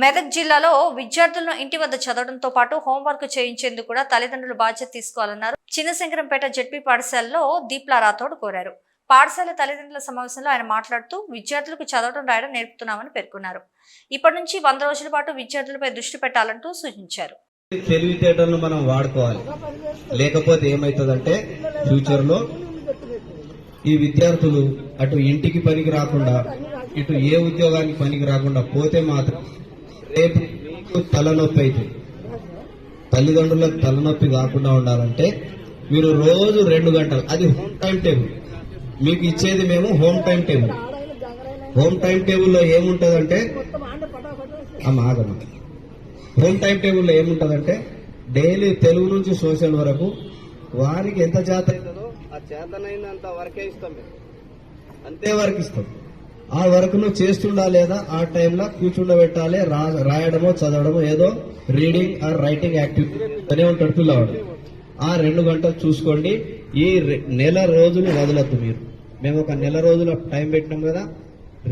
మెదక్ జిల్లాలో విద్యార్థులను ఇంటి వద్ద చదవడంతో పాటు హోంవర్క్ చేయించేందుకు కూడా తల్లిదండ్రులు బాధ్యత తీసుకోవాలన్నారు. చిన్నశంకరంపేట జెడ్పీ పాఠశాలలో దీప్లా రాథోడ్ కోరారు. పాఠశాల తల్లిదండ్రుల సమావేశంలో ఆయన మాట్లాడుతూ విద్యార్థులకు చదవడం రాయడం నేర్పుతున్నామని పేర్కొన్నారు. ఇప్పటి నుంచి 100 రోజుల పాటు విద్యార్థులపై దృష్టి పెట్టాలంటూ సూచించారు. తెలివితేటలను మనం వాడుకోవాలి, లేకపోతే ఏమవుతుందంటే ఫ్యూచర్ లో ఈ విద్యార్థులు అటు ఇంటికి పనికి రాకుండా ఇటు ఏ ఉద్యోగానికి పనికి రాకుండా పోతే మాత్రం రేపు మీకు తలనొప్పి అవుతుంది. తల్లిదండ్రులకు తలనొప్పి కాకుండా ఉండాలంటే మీరు రోజు 2 గంటలు, అది హోమ్ టైం టేబుల్ మీకు ఇచ్చేది మేము home time table. Home time టేబుల్లో ఏముంటదంటే హోమ్ టైం టేబుల్లో ఏముంటదంటే డైలీ తెలుగు నుంచి సోషల్ వరకు వారికి ఎంత చేత అవుతుందో ఆ చేతనైనంత వరకే ఇస్తాం మేము, అంతే వరకు ఇస్తాం. ఆ వర్క్ ను చేస్తుండా లేదా ఆ టైంలో కూర్చుండబెట్టాలి. రాయడమో చదవడమో ఏదో రీడింగ్ ఆర్ రైటింగ్ యాక్టివిటీ అనే ఉంటాడు పిల్లవాడు. ఆ 2 గంటలు చూసుకోండి. ఈ నెల రోజులు వదలద్దు మీరు. మేము ఒక నెల రోజుల టైం పెట్టినాం కదా.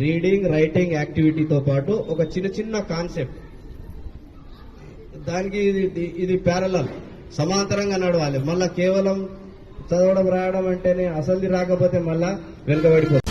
రీడింగ్ రైటింగ్ యాక్టివిటీతో పాటు ఒక చిన్న కాన్సెప్ట్, దానికి ఇది ప్యారలల్ సమాంతరంగా నడవాలి. మళ్ళా కేవలం చదవడం రాయడం అంటేనే అసలుది రాకపోతే మళ్ళా వెనుకబడిపోతుంది.